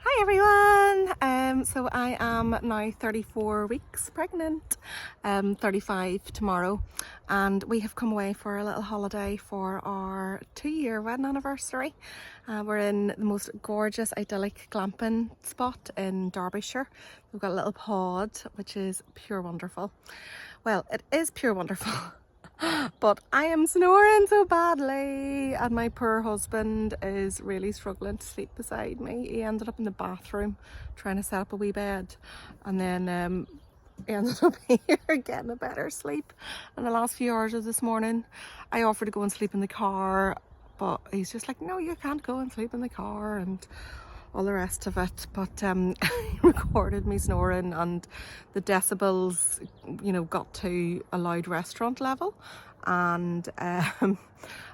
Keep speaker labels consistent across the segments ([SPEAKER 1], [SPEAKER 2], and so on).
[SPEAKER 1] Hi everyone! So I am now 34 weeks pregnant, 35 tomorrow, and we have come away for a little holiday for our 2-year wedding anniversary. We're in the most gorgeous idyllic glamping spot in Derbyshire. We've got a little pod which is pure wonderful. Well, it is pure wonderful. But I am snoring so badly, and my poor husband is really struggling to sleep beside me. He ended up in the bathroom trying to set up a wee bed, and then he ended up here getting a better sleep in the last few hours of this morning. I offered to go and sleep in the car, but he's just like, no, you can't go and sleep in the car, and all the rest of it. But he recorded me snoring, and the decibels, got to a loud restaurant level, and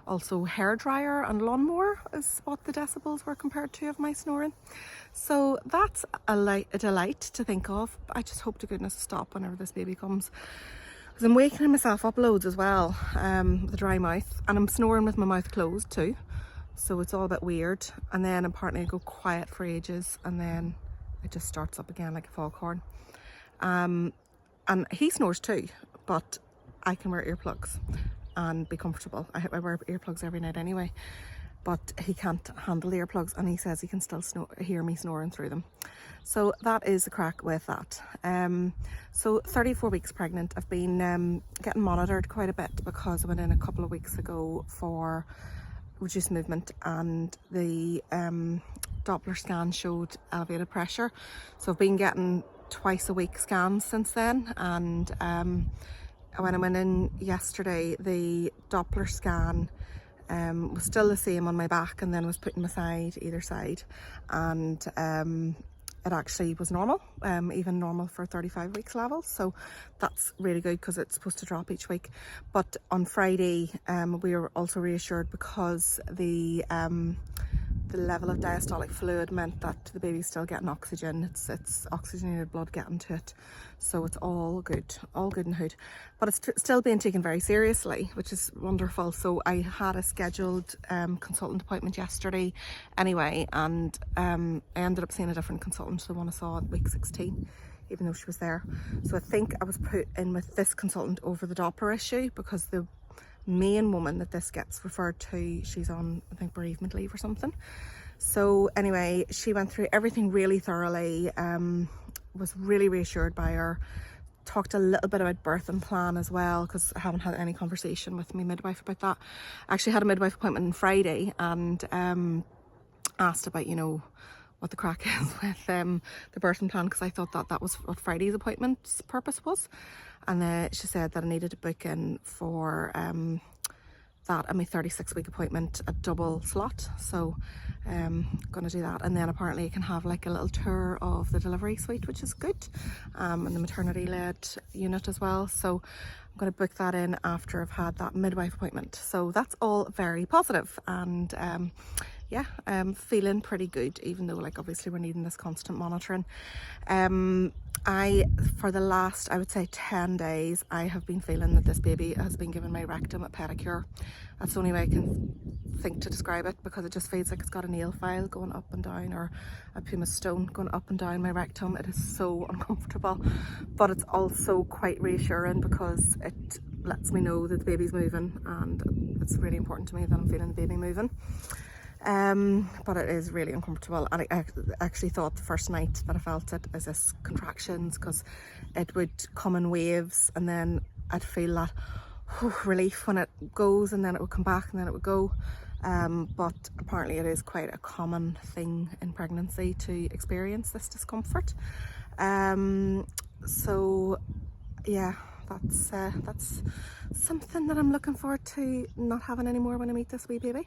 [SPEAKER 1] also hairdryer and lawnmower is what the decibels were compared to of my snoring. So that's a delight to think of. I just hope to goodness to stop whenever this baby comes, because I'm waking myself up loads as well, with a dry mouth, and I'm snoring with my mouth closed too. So it's all a bit weird, and then apparently I go quiet for ages, and then it just starts up again like a foghorn. And he snores too, but I can wear earplugs and be comfortable. I wear earplugs every night anyway, but he can't handle the earplugs, and he says he can still hear me snoring through them. So that is the crack with that. So 34 weeks pregnant. I've been getting monitored quite a bit because I went in a couple of weeks ago for reduced movement, and the Doppler scan showed elevated pressure. So I've been getting twice a week scans since then, and when I went in yesterday, the Doppler scan was still the same on my back, and then was put in my side, either side, and it actually was normal, even normal for 35 weeks levels. So that's really good, because it's supposed to drop each week. But on Friday, we were also reassured because the level of diastolic fluid meant that the baby's still getting oxygen. It's oxygenated blood getting to it, so it's all good and good. But it's still being taken very seriously, which is wonderful. So I had a scheduled consultant appointment yesterday anyway, and I ended up seeing a different consultant to the one I saw at week 16, even though she was there. So I think I was put in with this consultant over the Doppler issue, because the main woman that this gets referred to, she's on, I think, bereavement leave or something. So anyway, she went through everything really thoroughly, was really reassured by her, talked a little bit about birth and plan as well, because I haven't had any conversation with my midwife about that. I actually had a midwife appointment on Friday, and asked about, what the crack is with the birthing plan, because I thought that was what Friday's appointment's purpose was. And she said that I needed to book in for that and my 36-week appointment, a double slot. So gonna do that, and then apparently I can have like a little tour of the delivery suite, which is good, and the maternity led unit as well. So I'm going to book that in after I've had that midwife appointment. So that's all very positive, and yeah, I'm feeling pretty good, even though, like, obviously we're needing this constant monitoring. For the last, I would say, 10 days, I have been feeling that this baby has been giving my rectum a pedicure. That's the only way I can think to describe it, because it just feels like it's got a nail file going up and down, or a pumice stone going up and down my rectum. It is so uncomfortable, but it's also quite reassuring, because it lets me know that the baby's moving, and it's really important to me that I'm feeling the baby moving. But it is really uncomfortable, and I actually thought the first night that I felt it as this contractions, because it would come in waves, and then I'd feel that relief when it goes, and then it would come back, and then it would go. But apparently it is quite a common thing in pregnancy to experience this discomfort. So yeah, that's something that I'm looking forward to not having anymore when I meet this wee baby.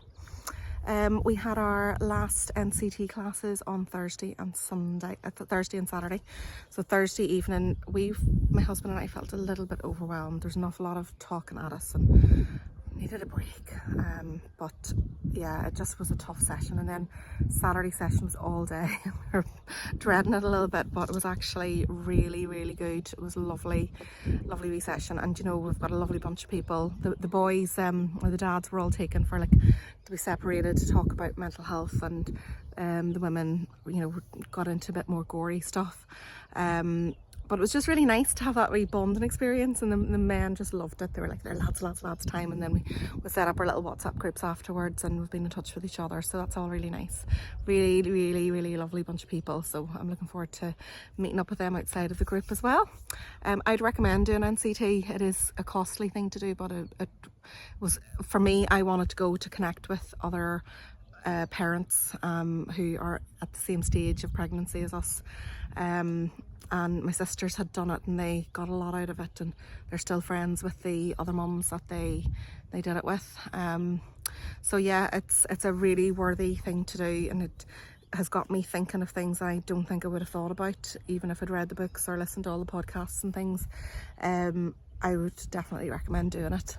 [SPEAKER 1] We had our last NCT classes on Thursday and Saturday. So Thursday evening, my husband and I felt a little bit overwhelmed. There's an awful lot of talking at us, and needed a break. But yeah, it just was a tough session. And then Saturday session was all day. We were dreading it a little bit, but it was actually really, really good. It was a lovely wee session. And you know, we've got a lovely bunch of people. The boys or the dads were all taken for like to be separated to talk about mental health, and the women, you know, got into a bit more gory stuff. But it was just really nice to have that wee bonding experience, and the men just loved it. They were like, they're lads time. And then we set up our little WhatsApp groups afterwards, and we've been in touch with each other, so that's all really nice. Really lovely bunch of people, so I'm looking forward to meeting up with them outside of the group as well. I'd recommend doing NCT. It is a costly thing to do, but it was, for me, I wanted to go to connect with other parents who are at the same stage of pregnancy as us. And my sisters had done it and they got a lot out of it, and they're still friends with the other mums that they did it with. So yeah, it's a really worthy thing to do, and it has got me thinking of things I don't think I would have thought about, even if I'd read the books or listened to all the podcasts and things. I would definitely recommend doing it.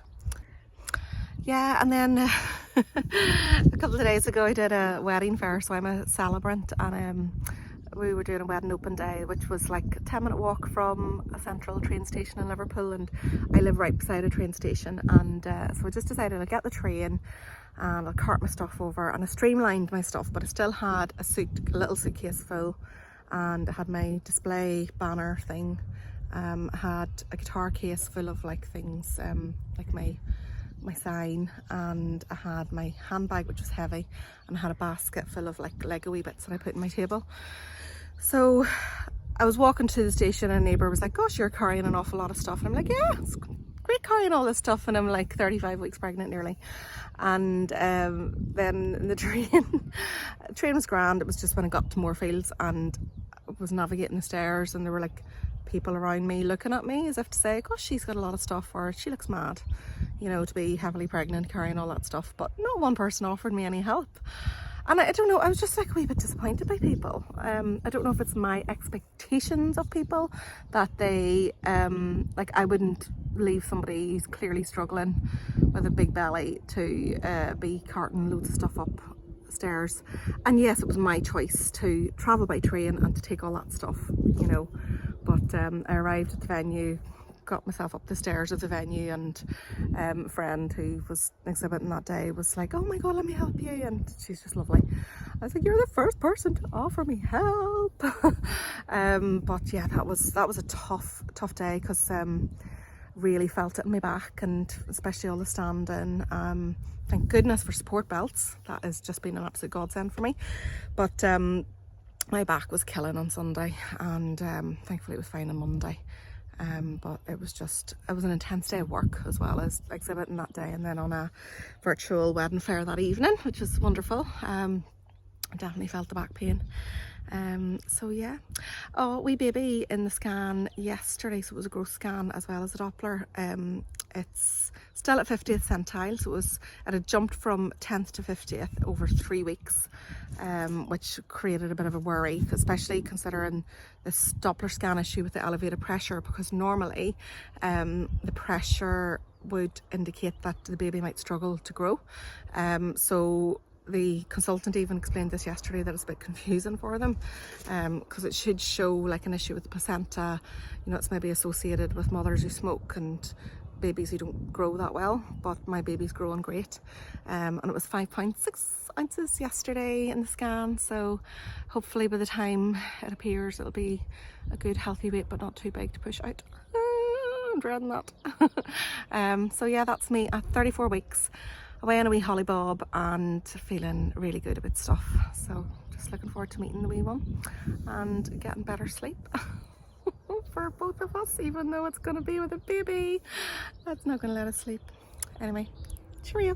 [SPEAKER 1] Yeah, and then a couple of days ago I did a wedding fair, so I'm a celebrant, and we were doing a wedding open day, which was like a 10-minute walk from a central train station in Liverpool, and I live right beside a train station, and so I just decided I'd get the train and I'll cart my stuff over, and I streamlined my stuff, but I still had a little suitcase full, and I had my display banner thing, I had a guitar case full of like things, like my sign, and I had my handbag, which was heavy, and I had a basket full of like Lego wee bits that I put in my table. So I was walking to the station and a neighbour was like, gosh, you're carrying an awful lot of stuff. And I'm like, yeah, it's great carrying all this stuff, and I'm like 35 weeks pregnant nearly. And then the train was grand. It was just when I got to Moorfields and I was navigating the stairs, and there were like people around me looking at me as if to say, gosh, she's got a lot of stuff, or she looks mad, you know, to be heavily pregnant carrying all that stuff. But no one person offered me any help. And I don't know, I was just like a wee bit disappointed by people. I don't know if it's my expectations of people that they, like I wouldn't leave somebody who's clearly struggling with a big belly to be carting loads of stuff up stairs. And yes, it was my choice to travel by train and to take all that stuff, you know. But I arrived at the venue, got myself up the stairs of the venue, and a friend who was exhibiting that day was like, oh my god, let me help you, and she's just lovely. I was like, you're the first person to offer me help. But yeah, that was a tough day, because really felt it in my back, and especially all the standing. Thank goodness for support belts. That has just been an absolute godsend for me. But my back was killing on Sunday, and thankfully it was fine on Monday. But it was an intense day of work as well as exhibiting that day, and then on a virtual wedding fair that evening, which was wonderful. I definitely felt the back pain. So yeah, oh, wee baby in the scan yesterday, so it was a growth scan as well as a Doppler. It's still at 50th centile, so it had jumped from 10th to 50th over 3 weeks, which created a bit of a worry, especially considering this Doppler scan issue with the elevated pressure, because normally the pressure would indicate that the baby might struggle to grow. So the consultant even explained this yesterday, that it's a bit confusing for them, because it should show like an issue with the placenta. You know, it's maybe associated with mothers who smoke and babies who don't grow that well, but my baby's growing great. And it was 5.6 ounces yesterday in the scan, so hopefully by the time it appears it'll be a good healthy weight, but not too big to push out. I'm dreading that. So yeah, that's me at 34 weeks. Away on a wee holly bob and feeling really good about stuff. So just looking forward to meeting the wee one and getting better sleep for both of us, even though it's going to be with a baby that's not going to let us sleep. Anyway, cheerio.